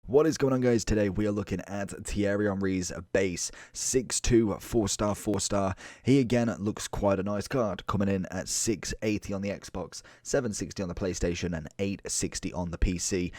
What is going on, guys? Today we are looking at Thierry Henry's base 6'2", 4-star, 4-star. He again looks quite a nice card, coming in at 680 on the Xbox, 760 on the PlayStation and 860 on the PC.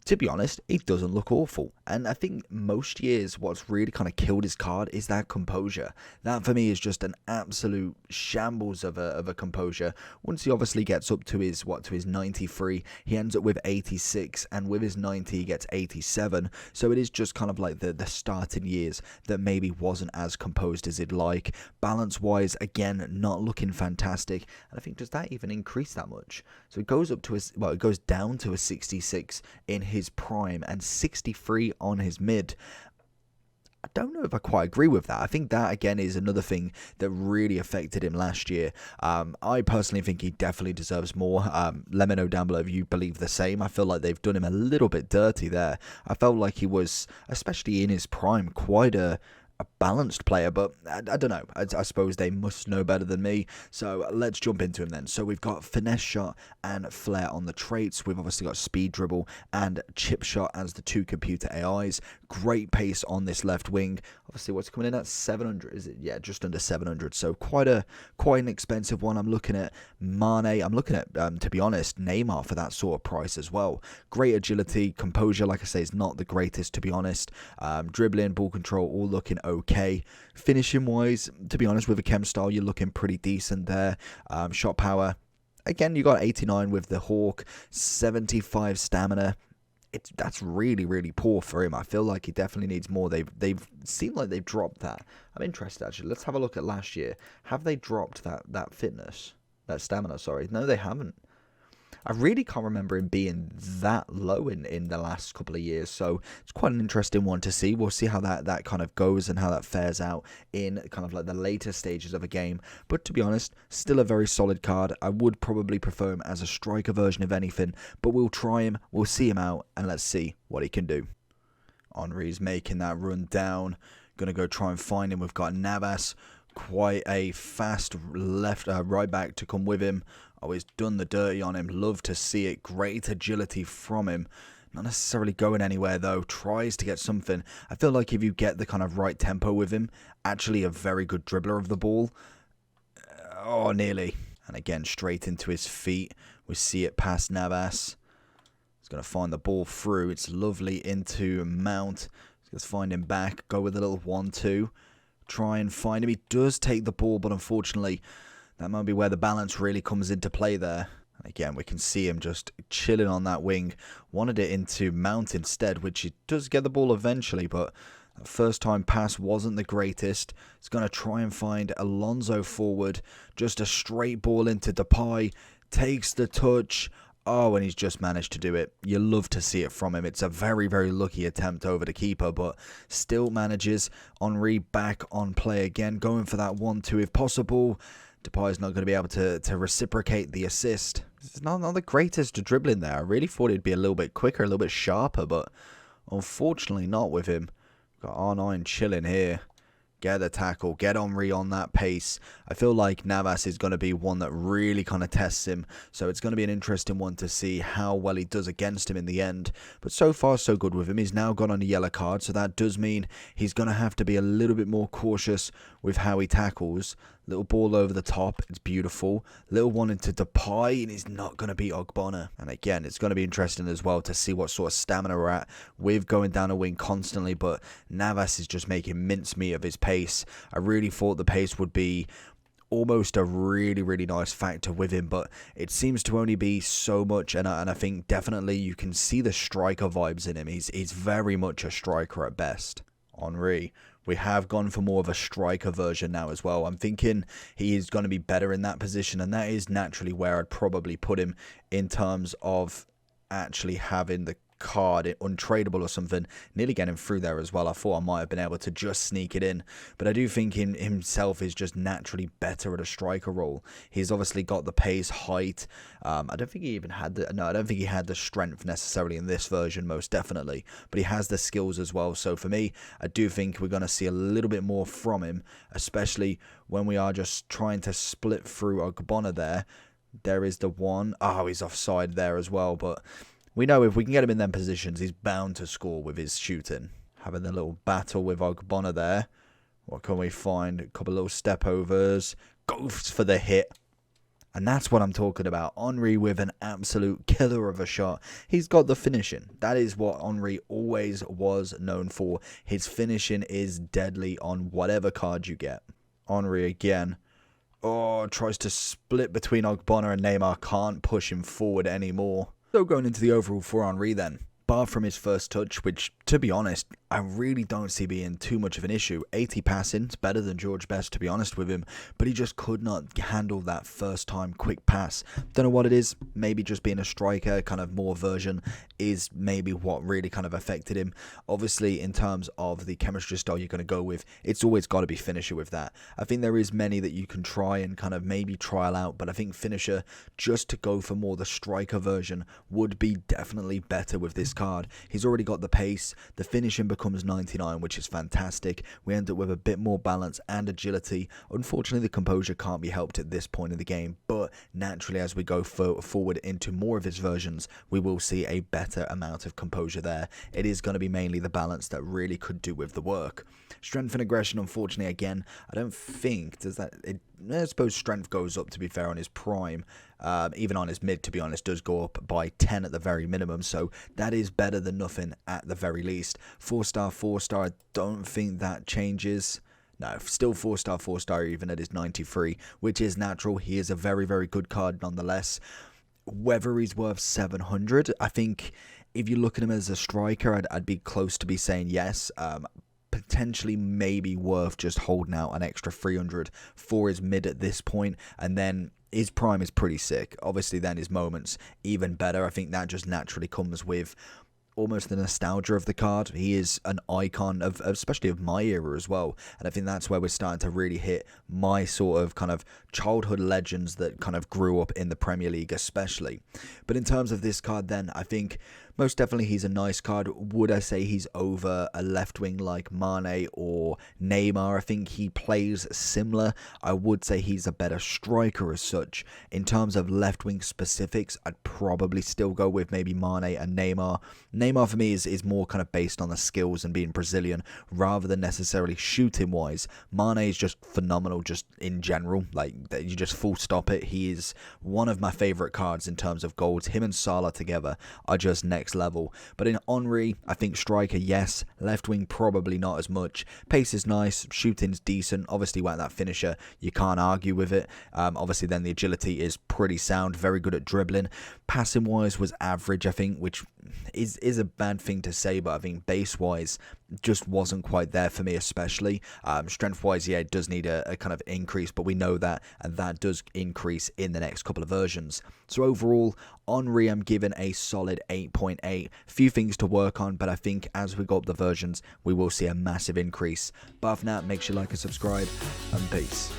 To be honest, it doesn't look awful, and I think most years what's really kind of killed his card is that composure. That for me is just an absolute shambles of a composure. Once he obviously gets up to his 93, he ends up with 86, and with his 90 he gets 87. So it is just kind of like the starting years that maybe wasn't as composed as he'd like. Balance wise, again, not looking fantastic, and I think does that even increase that much? So it goes up to it goes down to a 66 in his prime and 63 on his mid. I don't know if I quite agree with that. I think that, again, is another thing that really affected him last year. I personally think he definitely deserves more. Let me know down below if you believe the same. I feel like they've done him a little bit dirty there. I felt like he was, especially in his prime, quite a balanced player, but I don't know. I suppose they must know better than me. So let's jump into him then. So we've got finesse shot and flair on the traits. We've obviously got speed dribble and chip shot as the two computer AIs. Great pace on this left wing. Obviously, what's coming in at 700? Is it? Yeah, just under 700. So quite an expensive one. I'm looking at Mane. I'm looking at, to be honest, Neymar for that sort of price as well. Great agility, composure. Like I say, is not the greatest, to be honest. Dribbling, ball control, all looking okay. Finishing wise, to be honest, with a chem style, you're looking pretty decent there. Shot power, again, you got 89 with the Hawk, 75 stamina. That's really poor for him. I feel like he definitely needs more. They've seemed like they've dropped that. I'm interested, actually. Let's have a look at last year. Have they dropped that fitness, that stamina? Sorry, no, they haven't. I really can't remember him being that low in the last couple of years, so it's quite an interesting one to see. We'll see how that kind of goes and how that fares out in kind of like the later stages of a game. But to be honest, still a very solid card. I would probably prefer him as a striker version if anything, but we'll try him, we'll see him out, and let's see what he can do. Henry's making that run down. Gonna go try and find him. We've got Navas, quite a fast right back to come with him. Oh, he's done the dirty on him. Love to see it. Great agility from him. Not necessarily going anywhere, though. Tries to get something. I feel like if you get the kind of right tempo with him, actually a very good dribbler of the ball. Oh, nearly. And again, straight into his feet. We see it past Navas. He's going to find the ball through. It's lovely into Mount. He's going to find him back. Go with a little 1-2. Try and find him. He does take the ball, but unfortunately, that might be where the balance really comes into play there. And again, we can see him just chilling on that wing. Wanted it into Mount instead, which he does get the ball eventually, but that first time pass wasn't the greatest. He's going to try and find Alonso forward. Just a straight ball into Depay. Takes the touch. Oh, and he's just managed to do it. You love to see it from him. It's a very lucky attempt over the keeper, but still manages. Henry back on play again, going for that 1-2 if possible. Depay's not going to be able to reciprocate the assist. It's not the greatest dribbling there. I really thought he'd be a little bit quicker, a little bit sharper, but unfortunately not with him. Got R9 chilling here. Get the tackle, get Henry on that pace. I feel like Navas is going to be one that really kind of tests him, so it's going to be an interesting one to see how well he does against him in the end. But so far, so good with him. He's now got on a yellow card, so that does mean he's going to have to be a little bit more cautious with how he tackles. Little ball over the top, it's beautiful. Little one into Depay, and he's not going to beat Ogbonna. And again, it's going to be interesting as well to see what sort of stamina we're at with going down a wing constantly, but Navas is just making mincemeat of his pace. I really thought the pace would be almost a really nice factor with him, but it seems to only be so much, and I think definitely you can see the striker vibes in him. He's very much a striker at best. Henry, we have gone for more of a striker version now as well. I'm thinking he is going to be better in that position, and that is naturally where I'd probably put him in terms of actually having the card untradeable or something. Nearly getting through there as well. I thought I might have been able to just sneak it in, but I do think himself is just naturally better at a striker role. He's obviously got the pace, height. I don't think he even had I don't think he had the strength necessarily in this version, most definitely, but he has the skills as well. So for me, I do think we're going to see a little bit more from him, especially when we are just trying to split through Ogbonna there. There is the one. Oh, he's offside there as well, but We know if we can get him in them positions, he's bound to score with his shooting. Having the little battle with Ogbonna there. What can we find? A couple of little step overs. Goes for the hit. And that's what I'm talking about. Henry with an absolute killer of a shot. He's got the finishing. That is what Henry always was known for. His finishing is deadly on whatever card you get. Henry again. Oh, tries to split between Ogbonna and Neymar. Can't push him forward anymore. So going into the overall for Henry then. Bar from his first touch, which, to be honest, I really don't see being too much of an issue. 80 passing, it's better than George Best, to be honest with him, but he just could not handle that first time quick pass. Don't know what it is, maybe just being a striker, kind of more version, is maybe what really kind of affected him. Obviously, in terms of the chemistry style you're going to go with, it's always got to be finisher with that. I think there is many that you can try and kind of maybe trial out, but I think finisher, just to go for more the striker version, would be definitely better with this card. He's already got the pace, the finishing becomes 99, which is fantastic. We end up with a bit more balance and agility. Unfortunately, the composure can't be helped at this point in the game, but naturally as we go forward into more of his versions, we will see a better amount of composure there. It is going to be mainly the balance that really could do with the work. Strength and aggression, unfortunately, again, I don't think, I suppose strength goes up, to be fair, on his prime. Even on his mid, to be honest, does go up by 10 at the very minimum, so that is better than nothing at the very least. 4-star, 4-star, I don't think that changes. No, still 4-star, 4-star even at his 93, which is natural. He is a very, very good card nonetheless. Whether he's worth 700, I think if you look at him as a striker, I'd be close to be saying yes. Potentially maybe worth just holding out an extra 300 for his mid at this point, and then his prime is pretty sick. Obviously then his moments even better. I think that just naturally comes with almost the nostalgia of the card. He is an icon of especially of my era as well, and I think that's where we're starting to really hit my sort of kind of childhood legends that kind of grew up in the Premier League especially. But in terms of this card then, I think most definitely he's a nice card. Would I say he's over a left wing like Mane or Neymar? I think he plays similar. I would say he's a better striker as such. In terms of left wing specifics, I'd probably still go with maybe Mane and Neymar. Neymar for me is more kind of based on the skills and being Brazilian rather than necessarily shooting wise. Mane is just phenomenal just in general. Like, you just full stop it. He is one of my favourite cards in terms of goals. Him and Salah together are just next level. But in Henry, I think striker, yes. Left wing, probably not as much. Pace is nice. Shooting's decent. Obviously, like that finisher, you can't argue with it. Obviously, then the agility is pretty sound. Very good at dribbling. Passing wise was average, I think, which is a bad thing to say, but I think base wise just wasn't quite there for me, especially. Strength wise, yeah, it does need a kind of increase, but we know that, and that does increase in the next couple of versions. So overall, Henry, I'm giving a solid 8.8. Few things to work on, but I think as we go up the versions, we will see a massive increase. But for now, make sure you like and subscribe, and peace.